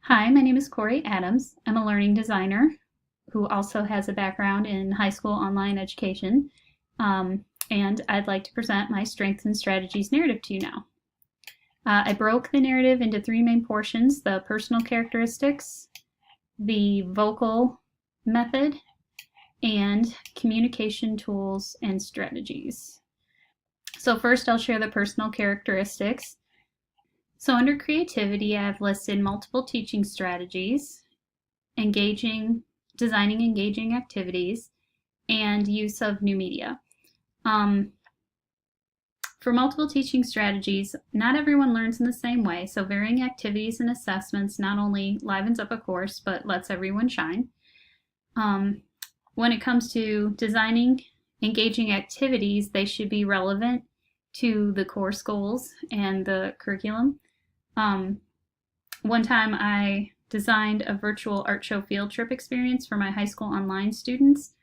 Hi, my name is Corey Adams. I'm a learning designer who also has a background in high school online education. And I'd like to present my strengths and strategies narrative to you now. I broke the narrative into three main portions: the personal characteristics, the vocal method, and communication tools and strategies. So first I'll share the personal characteristics. So under creativity, I've listed multiple teaching strategies, designing engaging activities, and use of new media. For multiple teaching strategies, not everyone learns in the same way, so varying activities and assessments not only livens up a course, but lets everyone shine. When it comes to designing engaging activities, they should be relevant to the course goals and the curriculum. One time I designed a virtual art show field trip experience for my high school online students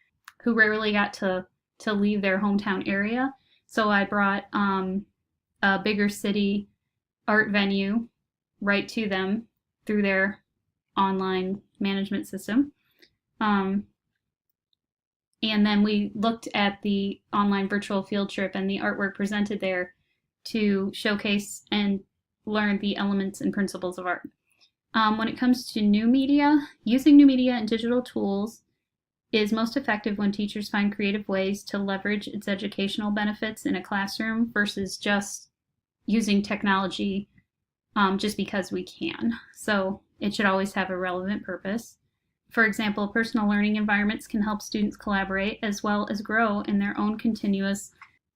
who rarely got to leave their hometown area. So I brought a bigger city art venue right to them through their online management system. And then we looked at the online virtual field trip and the artwork presented there to showcase and learn the elements and principles of art. When it comes to new media, using new media and digital tools is most effective when teachers find creative ways to leverage its educational benefits in a classroom versus just using technology just because we can. So it should always have a relevant purpose. For example, personal learning environments can help students collaborate as well as grow in their own continuous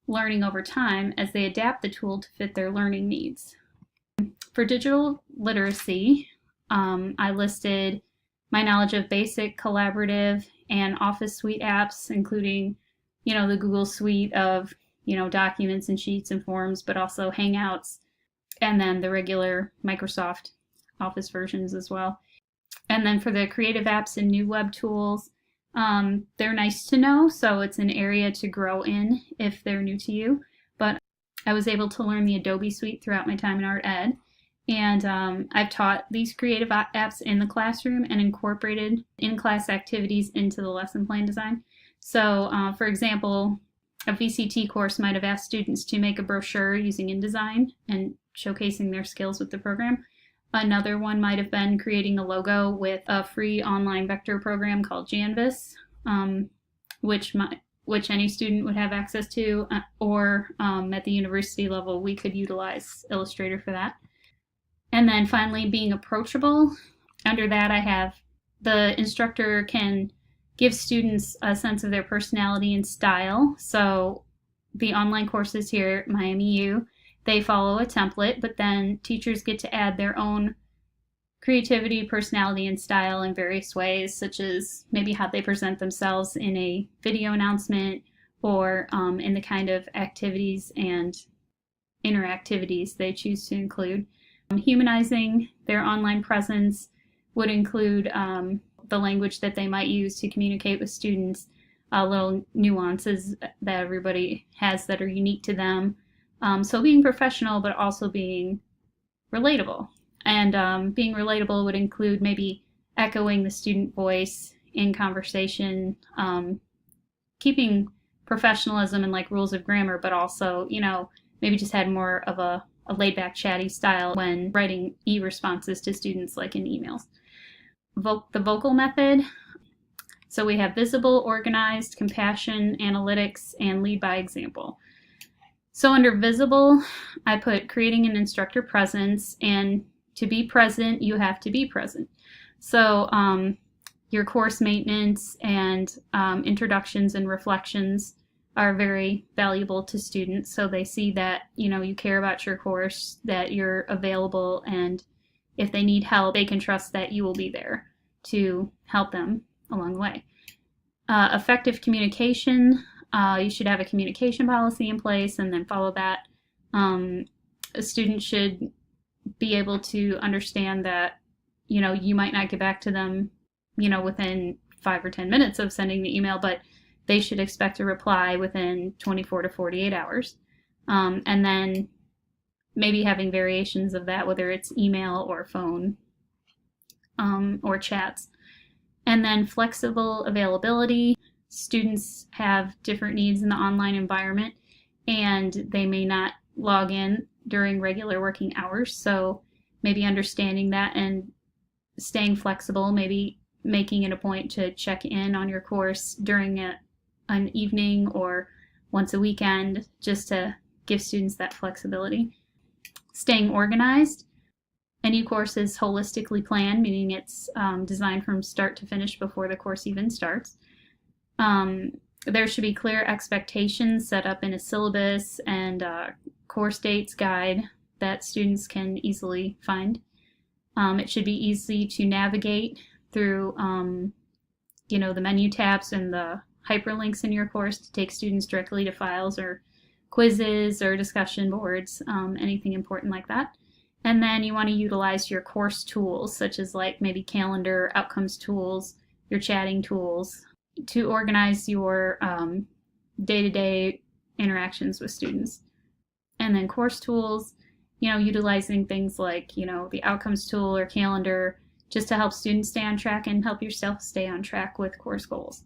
learning over time as they adapt the tool to fit their learning needs. For digital literacy, I listed my knowledge of basic, collaborative, and Office suite apps, including, the Google suite of, documents and sheets and forms, but also Hangouts, and then the regular Microsoft Office versions as well. And then for the creative apps and new web tools, they're nice to know, so it's an area to grow in if they're new to you. But I was able to learn the Adobe suite throughout my time in art ed. And I've taught these creative apps in the classroom and incorporated in-class activities into the lesson plan design. So, for example, a VCT course might have asked students to make a brochure using InDesign and showcasing their skills with the program. Another one might have been creating a logo with a free online vector program called Janvas, which any student would have access to, or at the university level, we could utilize Illustrator for that. And then finally, being approachable. Under that, I have the instructor can give students a sense of their personality and style. So the online courses here at Miami U, they follow a template, but then teachers get to add their own creativity, personality, and style in various ways, such as maybe how they present themselves in a video announcement or in the kind of activities and interactivities they choose to include. Humanizing their online presence would include the language that they might use to communicate with students, little nuances that everybody has that are unique to them. So being professional, but also being relatable. And being relatable would include maybe echoing the student voice in conversation, keeping professionalism and like rules of grammar, but also, maybe just had more of a laid-back, chatty style when writing e-responses to students, like in emails. The vocal method. So we have visible, organized, compassion, analytics, and lead by example. So under visible, I put creating an instructor presence, and to be present, you have to be present. So your course maintenance and introductions and reflections are very valuable to students, so they see that you care about your course, that you're available, and if they need help, they can trust that you will be there to help them along the way. Effective communication. You should have a communication policy in place and then follow that. A student should be able to understand that you might not get back to them within 5 or 10 minutes of sending the email, but they should expect a reply within 24 to 48 hours. And then maybe having variations of that, whether it's email or phone. or chats. And then flexible availability. Students have different needs in the online environment, and they may not log in during regular working hours. So maybe understanding that and staying flexible, maybe making it a point to check in on your course during an evening or once a weekend, just to give students that flexibility. Staying organized. Any course is holistically planned, meaning it's designed from start to finish before the course even starts. There should be clear expectations set up in a syllabus and course dates guide that students can easily find. It should be easy to navigate through, the menu tabs and the hyperlinks in your course to take students directly to files or quizzes or discussion boards, anything important like that. And then you want to utilize your course tools, such as like maybe calendar, outcomes tools, your chatting tools, to organize your day-to-day interactions with students. And then course tools, utilizing things like, the outcomes tool or calendar, just to help students stay on track and help yourself stay on track with course goals.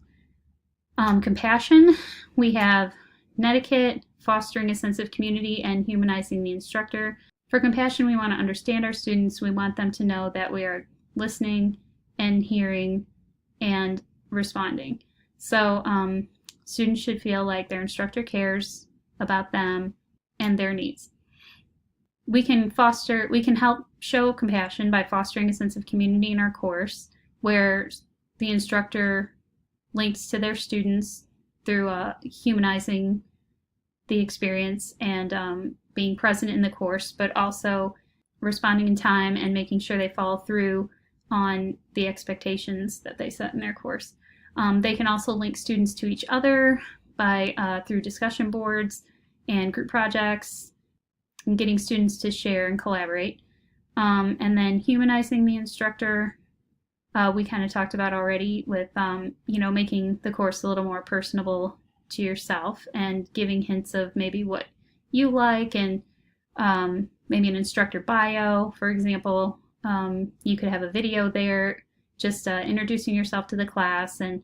Compassion, we have netiquette, fostering a sense of community, and humanizing the instructor. For compassion, we want to understand our students. We want them to know that we are listening and hearing and responding. So students should feel like their instructor cares about them and their needs. We can help show compassion by fostering a sense of community in our course, where the instructor links to their students through humanizing the experience and being present in the course, but also responding in time and making sure they follow through on the expectations that they set in their course. They can also link students to each other through discussion boards and group projects, and getting students to share and collaborate. And then humanizing the instructor, we kind of talked about already with, making the course a little more personable to yourself and giving hints of maybe what you like and maybe an instructor bio, for example. You could have a video there just introducing yourself to the class and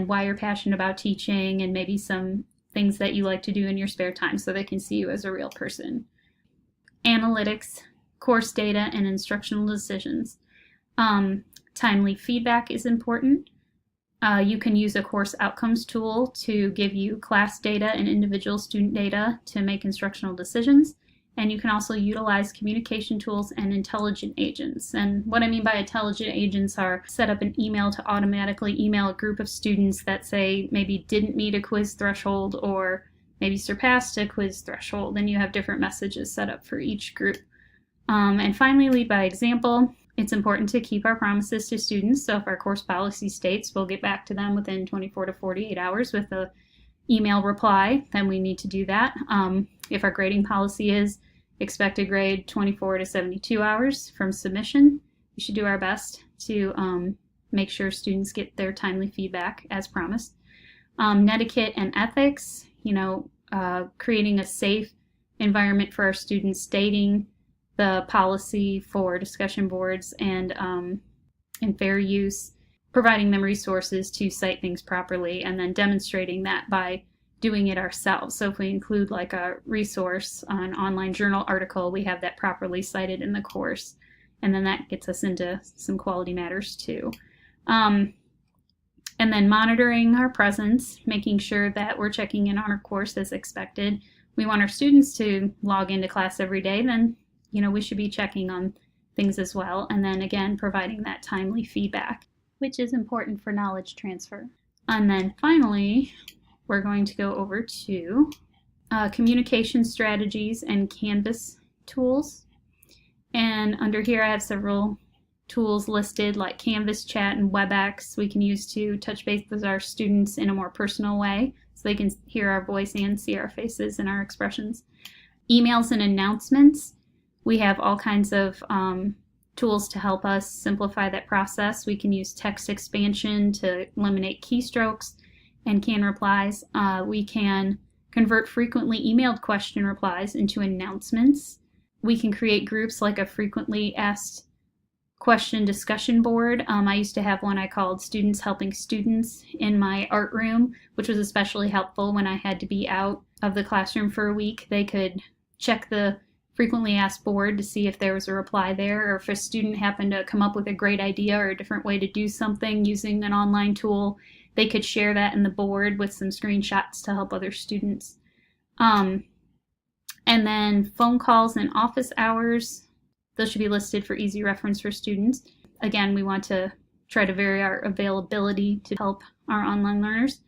why you're passionate about teaching, and maybe some things that you like to do in your spare time so they can see you as a real person. Analytics, course data, and instructional decisions. Timely feedback is important. You can use a course outcomes tool to give you class data and individual student data to make instructional decisions. And you can also utilize communication tools and intelligent agents. And what I mean by intelligent agents are set up an email to automatically email a group of students that say maybe didn't meet a quiz threshold or maybe surpassed a quiz threshold, and you have different messages set up for each group. And finally, lead by example. It's important to keep our promises to students. So if our course policy states we'll get back to them within 24 to 48 hours with a email reply, then we need to do that. If our grading policy is expected grade 24 to 72 hours from submission, we should do our best to make sure students get their timely feedback as promised. Netiquette and ethics, creating a safe environment for our students, stating the policy for discussion boards and fair use, providing them resources to cite things properly, and then demonstrating that by doing it ourselves. So if we include like a resource, an online journal article, we have that properly cited in the course, and then that gets us into some quality matters too. And then monitoring our presence, making sure that we're checking in on our course as expected. We want our students to log into class every day, then we should be checking on things as well. And then again, providing that timely feedback, which is important for knowledge transfer. And then finally, we're going to go over to communication strategies and Canvas tools. And under here, I have several tools listed like Canvas, Chat, and WebEx we can use to touch base with our students in a more personal way so they can hear our voice and see our faces and our expressions. Emails and announcements. We have all kinds of tools to help us simplify that process. We can use text expansion to eliminate keystrokes and canned replies. We can convert frequently emailed question replies into announcements. We can create groups like a frequently asked question discussion board. I used to have one I called Students Helping Students in my art room, which was especially helpful when I had to be out of the classroom for a week. They could check the frequently asked board to see if there was a reply there, or if a student happened to come up with a great idea or a different way to do something using an online tool, they could share that in the board with some screenshots to help other students. And then phone calls and office hours, those should be listed for easy reference for students. Again, we want to try to vary our availability to help our online learners.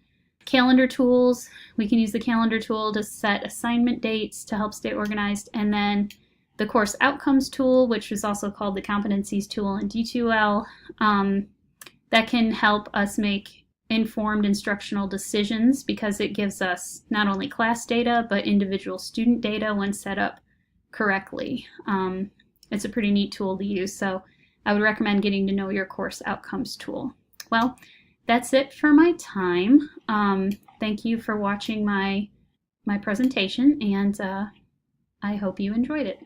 Calendar tools, we can use the calendar tool to set assignment dates to help stay organized, and then the course outcomes tool, which is also called the competencies tool in D2L, that can help us make informed instructional decisions because it gives us not only class data but individual student data when set up correctly. It's a pretty neat tool to use, so I would recommend getting to know your course outcomes tool. Well, that's it for my time. Thank you for watching my presentation, and I hope you enjoyed it.